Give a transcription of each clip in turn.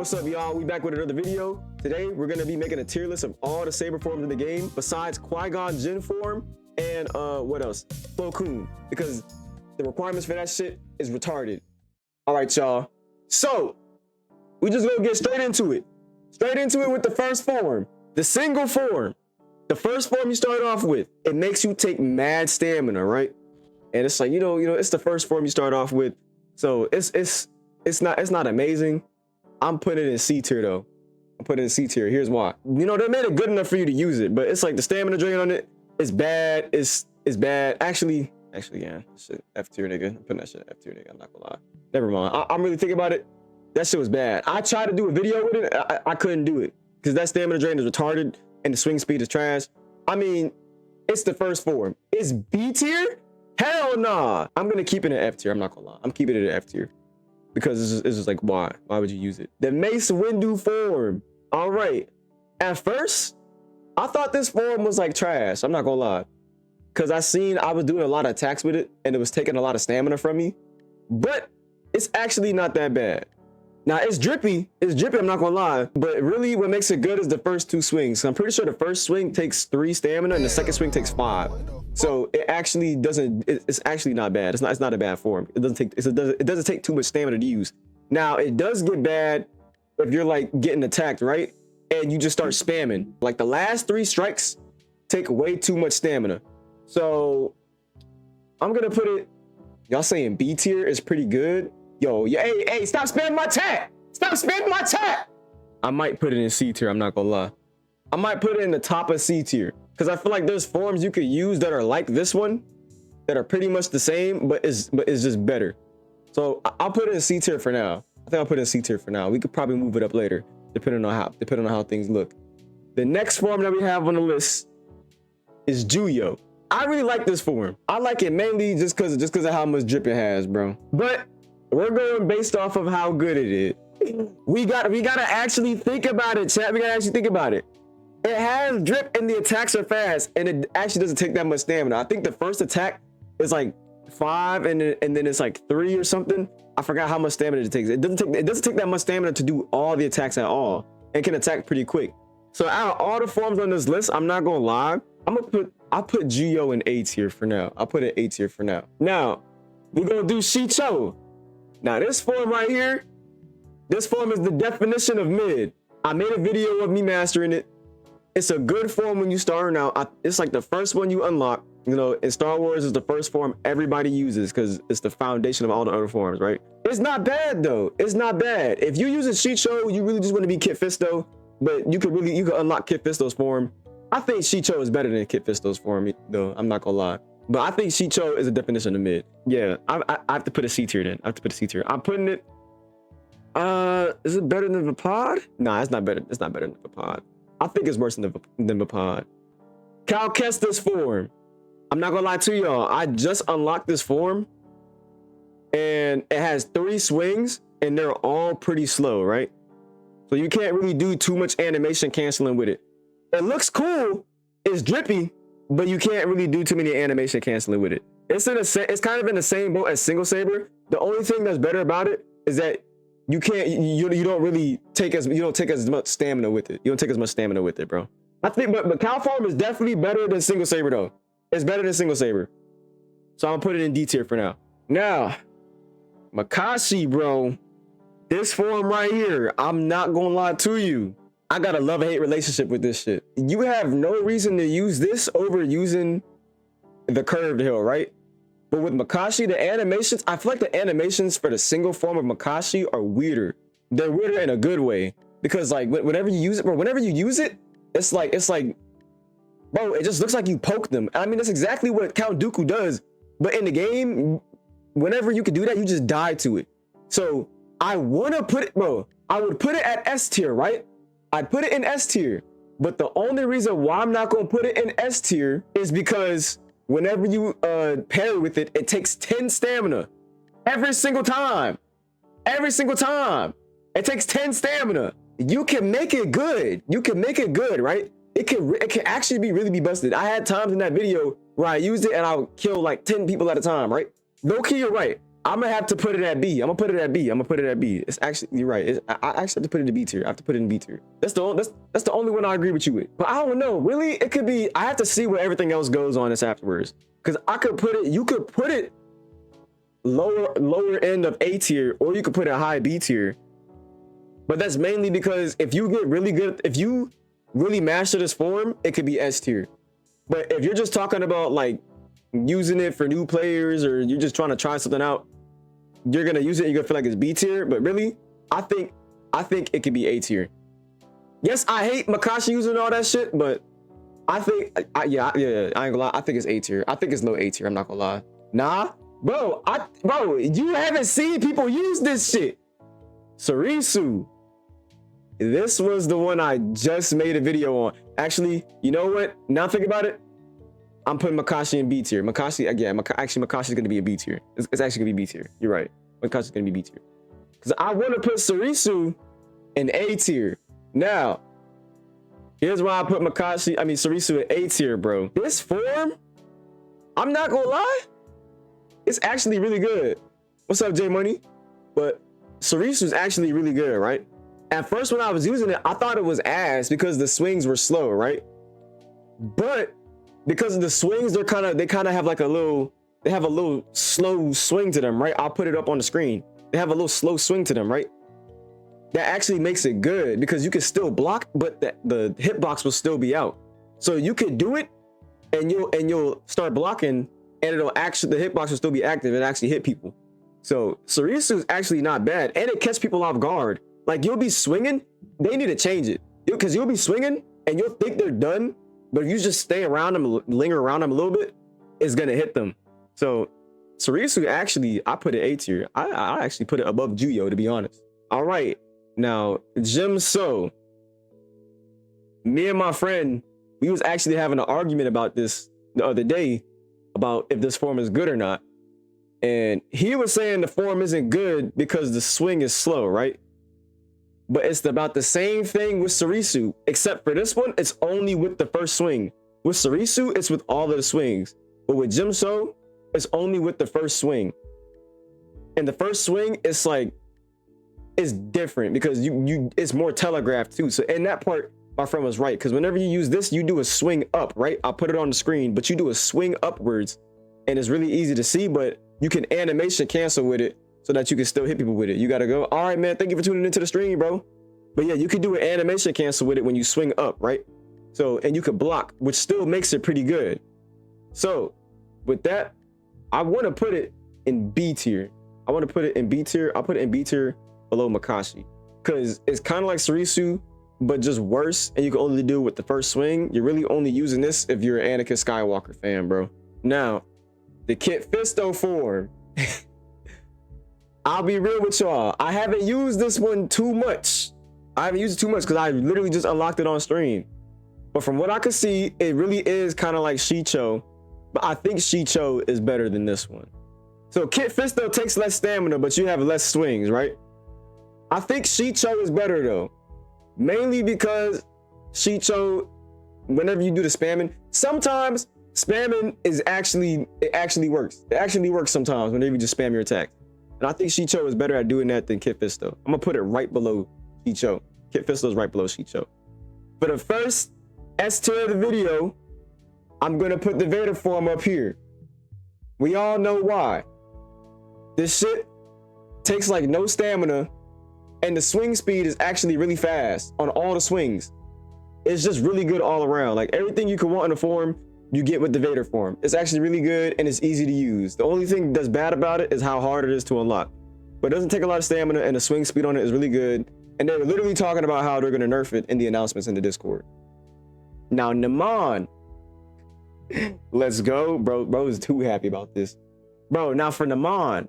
what's up, y'all? We back with another video. Today, we're gonna be making a tier list of all the Saber forms in the game, besides Qui-Gon Jinn form and what else? Plo Koon, because the requirements for that shit is retarded. All right, y'all. So we just gonna get straight into it. Straight into it with the first form, the single form. The first form you start off with, it makes you take mad stamina, right? And it's like, you know, it's the first form you start off with, so it's not amazing. I'm putting it in C tier though. I'm putting it in C tier. Here's why. You know, they made it good enough for you to use it, but it's like the stamina drain on it is bad. It's bad. Actually, yeah, shit, F tier, nigga. I'm putting that shit F tier, nigga. I'm not gonna lie. Never mind. I'm really thinking about it. That shit was bad. I tried to do a video with it. I couldn't do it because that stamina drain is retarded and the swing speed is trash. I mean, it's the first form. It's B tier? Hell nah. I'm gonna keep it in F tier. I'm not gonna lie. I'm keeping it in F tier. Because it's just like, why would you use it? The Mace Windu form. All right, at first I thought this form was like trash, I'm not gonna lie, because I was doing a lot of attacks with it and it was taking a lot of stamina from me, but it's actually not that bad. Now it's drippy, I'm not gonna lie, but really what makes it good is the first two swings. So I'm pretty sure the first swing takes 3 stamina and the second swing takes 5. So it actually doesn't, it's actually not bad. It's not a bad form. It doesn't take too much stamina to use. Now it does get bad if you're like getting attacked, right? And you just start spamming. Like the last 3 strikes take way too much stamina. So I'm gonna put it, y'all saying B tier is pretty good. Yo, hey, stop spamming my chat. Stop spamming my chat. I might put it in C tier, I'm not gonna lie. I might put it in the top of C tier, because I feel like there's forms you could use that are like this one, that are pretty much the same, but it's just better. So I'll put it in C tier for now. I think I'll put it in C tier for now. We could probably move it up later, depending on how things look. The next form that we have on the list is Juyo. I really like this form. I like it mainly just because of how much drip it has, bro. But we're going based off of how good it is. We gotta actually think about it, chat. We gotta actually think about it. It has drip and the attacks are fast, and it actually doesn't take that much stamina. I think the first attack is like 5 and then it's like 3 or something. I forgot how much stamina it takes. It doesn't take that much stamina to do all the attacks at all, and can attack pretty quick. So out of all the forms on this list, I'm not gonna lie, I'll put Juyo in A tier for now. I'll put it A tier for now. Now we're gonna do Shii-Cho. Now this form right here, this form is the definition of mid. I made a video of me mastering it. It's a good form when you starting out. It's like the first one you unlock. You know, in Star Wars is the first form everybody uses because it's the foundation of all the other forms, right? It's not bad though. It's not bad. If you use a Shii-Cho, you really just want to be Kit Fisto, but you could unlock Kit Fisto's form. I think Shii-Cho is better than Kit Fisto's form though. I'm not gonna lie. But I think Shii-Cho is a definition of mid. Yeah, I have to put a C tier then. I have to put a C tier. I'm putting it. Is it better than Vaapad? Nah, it's not better. It's not better than Vaapad. I think it's worse than Vaapad. Cal Kestis form. I'm not gonna lie to y'all. I just unlocked this form, and it has 3 swings, and they're all pretty slow, right? So you can't really do too much animation canceling with it. It looks cool. It's drippy, but you can't really do too many animation canceling with it. It's kind of in the same boat as Single Saber. The only thing that's better about it is that you don't take as much stamina with it. You don't take as much stamina with it, bro. I think, but Cal form is definitely better than Single Saber though. It's better than Single Saber. So I'm gonna put it in D tier for now. Now, Makashi, bro. This form right here, I'm not gonna lie to you. I got a love-hate relationship with this shit. You have no reason to use this over using the curved hill, right? But with Makashi, the animations, I feel like the animations for the single form of Makashi are weirder. They're weirder in a good way. Because like whenever you use it, bro, it's like, bro, it just looks like you poke them. I mean, that's exactly what Count Dooku does. But in the game, whenever you could do that, you just die to it. So I wanna put it, bro, I would put it at S tier, right? I'd put it in S tier. But the only reason why I'm not gonna put it in S tier is because whenever you pair with it, it takes 10 stamina. Every single time. Every single time. It takes 10 stamina. You can make it good. You can make it good, right? It can actually really be busted. I had times in that video where I used it and I would kill like 10 people at a time, right? Low key, you're right. I'm gonna have to put it at B. I'm gonna put it at B. I'm gonna put it at B. It's actually, you're right. I actually have to put it in B tier. I have to put it in B tier. That's the only one I agree with you with. But I don't know. Really, it could be. I have to see where everything else goes on this afterwards. Because I could put it. You could put it lower end of A tier, or you could put it high B tier. But that's mainly because if you get really good, if you really master this form, it could be S tier. But if you're just talking about like using it for new players, or you're just trying to try something out, you're gonna use it, you're gonna feel like it's B tier. But really, I think it could be A tier. Yes, I hate Makashi using all that shit, but I think yeah, I ain't gonna lie, I think it's A tier. I think it's low A tier. I'm not gonna lie. Nah, bro, you haven't seen people use this shit. Soresu. This was the one I just made a video on. Actually, you know what? Now think about it. I'm putting Makashi in B tier. Makashi, again, Makashi's gonna be a B tier. It's actually gonna be B tier. You're right. Makashi's gonna be B tier. Because I want to put Soresu in A tier. Now, here's why I put Soresu in A tier, bro. This form, I'm not gonna lie, it's actually really good. What's up, J Money? But Soresu is actually really good, right? At first, when I was using it, I thought it was ass because the swings were slow, right? But because of the swings, they kind of have like a little slow swing to them, right? I'll put it up on the screen. They have a little slow swing to them, right? That actually makes it good because you can still block, but the hitbox will still be out. So you could do it, and you'll start blocking, and the hitbox will still be active and actually hit people. So Soresu is actually not bad, and it catches people off guard. Like, you'll be swinging, they need to change it, because you'll be swinging and you'll think they're done, but if you just stay around them, linger around them a little bit, it's gonna hit them. So Soresu, actually, I put it A tier. I actually put it above Juyo, to be honest. All right, now DjemSo. Me and my friend, we was actually having an argument about this the other day, about if this form is good or not. And he was saying the form isn't good because the swing is slow, right? But it's about the same thing with Soresu, except for this one, it's only with the first swing. With Soresu, it's with all of the swings. But with DjemSo, it's only with the first swing. And the first swing, it's like, it's different because it's more telegraphed too. So in that part, my friend was right, because whenever you use this, you do a swing up, right? I'll put it on the screen, but you do a swing upwards, and it's really easy to see, but you can animation cancel with it, so that you can still hit people with it. You gotta go, all right, man, thank you for tuning into the stream, bro. But yeah, you can do an animation cancel with it when you swing up, right? So, and you could block, which still makes it pretty good. So with that, I want to put it in B tier. I want to put it in B tier. I'll put it in B tier below Makashi, because it's kind of like Soresu, but just worse, and you can only do it with the first swing. You're really only using this if you're an Anakin Skywalker fan, bro. Now, the Kit Fisto form. I'll be real with y'all. I haven't used this one too much. I haven't used it too much because I literally just unlocked it on stream. But from what I could see, it really is kind of like Shii-Cho. But I think Shii-Cho is better than this one. So Kit Fisto takes less stamina, but you have less swings, right? I think Shii-Cho is better though. Mainly because Shii-Cho, whenever you do the spamming, sometimes spamming it actually works. It actually works sometimes whenever you just spam your attack. And I think Shii-Cho is better at doing that than Kit Fisto. I'm gonna put it right below Shii-Cho. Kit Fisto is right below Shii-Cho. For the first S tier of the video, I'm gonna put the Vader form up here. We all know why. This shit takes like no stamina, and the swing speed is actually really fast on all the swings. It's just really good all around. Like, everything you can want in a form, you get with the Vader form. It's actually really good, and it's easy to use. The only thing that's bad about it is how hard it is to unlock. But it doesn't take a lot of stamina, and the swing speed on it is really good. And they're literally talking about how they're gonna nerf it in the announcements in the Discord. Now, Niman. Let's go, bro. Bro is too happy about this. Bro, now for Niman,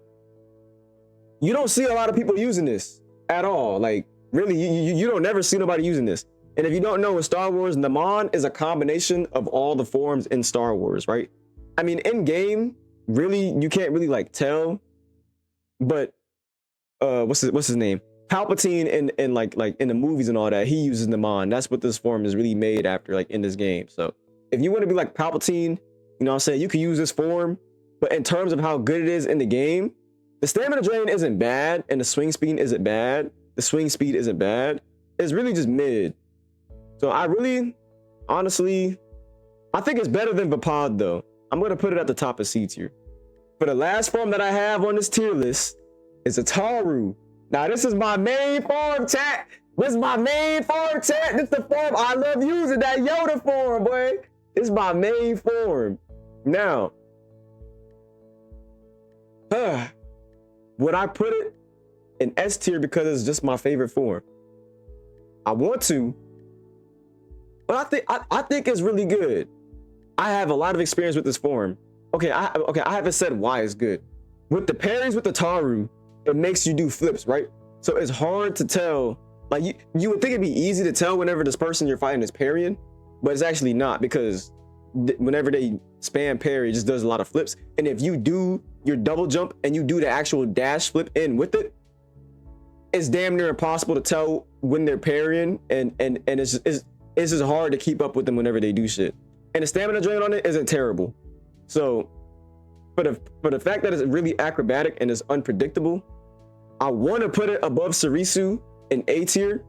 you don't see a lot of people using this at all. Like, really, you don't never see nobody using this. And if you don't know, in Star Wars, Niman is a combination of all the forms in Star Wars, right? I mean, in game, really, you can't really like tell. But what's his name? Palpatine in like in the movies and all that, he uses Niman. That's what this form is really made after, like, in this game. So if you want to be like Palpatine, you know what I'm saying, you can use this form. But in terms of how good it is in the game, The stamina drain isn't bad, and the swing speed isn't bad. The swing speed isn't bad. It's really just mid. So I really, honestly, I think it's better than Vaapad though. I'm gonna put it at the top of C tier. For the last form that I have on this tier list is Ataru. Now this is my main form, chat. This is my main form, chat. This is the form I love using, that Yoda form, boy. This is my main form. Now, would I put it in S tier because it's just my favorite form? I want to, but I think it's really good. I have a lot of experience with this form. Okay, I haven't said why it's good. With the parries with the Ataru, it makes you do flips, right? So it's hard to tell. Like you would think it'd be easy to tell whenever this person you're fighting is parrying, but it's actually not, because whenever they spam parry, it just does a lot of flips. And if you do your double jump and you do the actual dash flip in with it, it's damn near impossible to tell when they're parrying, and it's just hard to keep up with them whenever they do shit. And the stamina drain on it isn't terrible. So for the fact that it's really acrobatic and it's unpredictable, I want to put it above Soresu in A tier.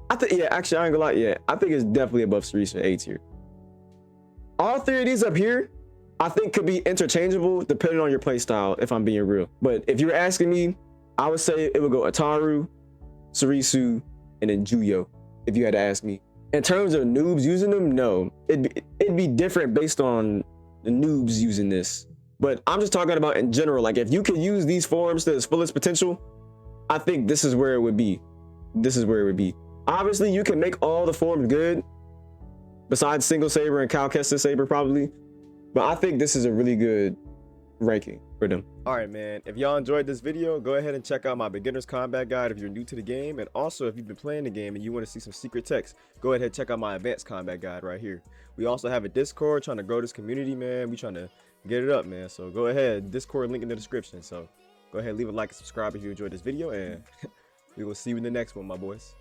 I think, yeah, actually I ain't gonna lie, yeah, I think it's definitely above Soresu in A tier. All three of these up here, I think could be interchangeable depending on your play style, if I'm being real. But if you're asking me, I would say it would go Ataru, Soresu, and then Juyo, if you had to ask me. In terms of noobs using them, no. It'd be different based on the noobs using this. But I'm just talking about in general. Like, if you could use these forms to its fullest potential, I think this is where it would be. This is where it would be. Obviously, you can make all the forms good, besides Single Saber and Cal Kestis Saber probably. But I think this is a really good ranking for them. All right, man, if y'all enjoyed this video, go ahead and check out my beginner's combat guide if you're new to the game. And also, if you've been playing the game and you want to see some secret text, go ahead and check out my advanced combat guide right here. We also have a Discord trying to grow this community, man. We trying to get it up, man. So go ahead, Discord link in the description. So go ahead, leave a like and subscribe if you enjoyed this video, and we will see you in the next one, my boys.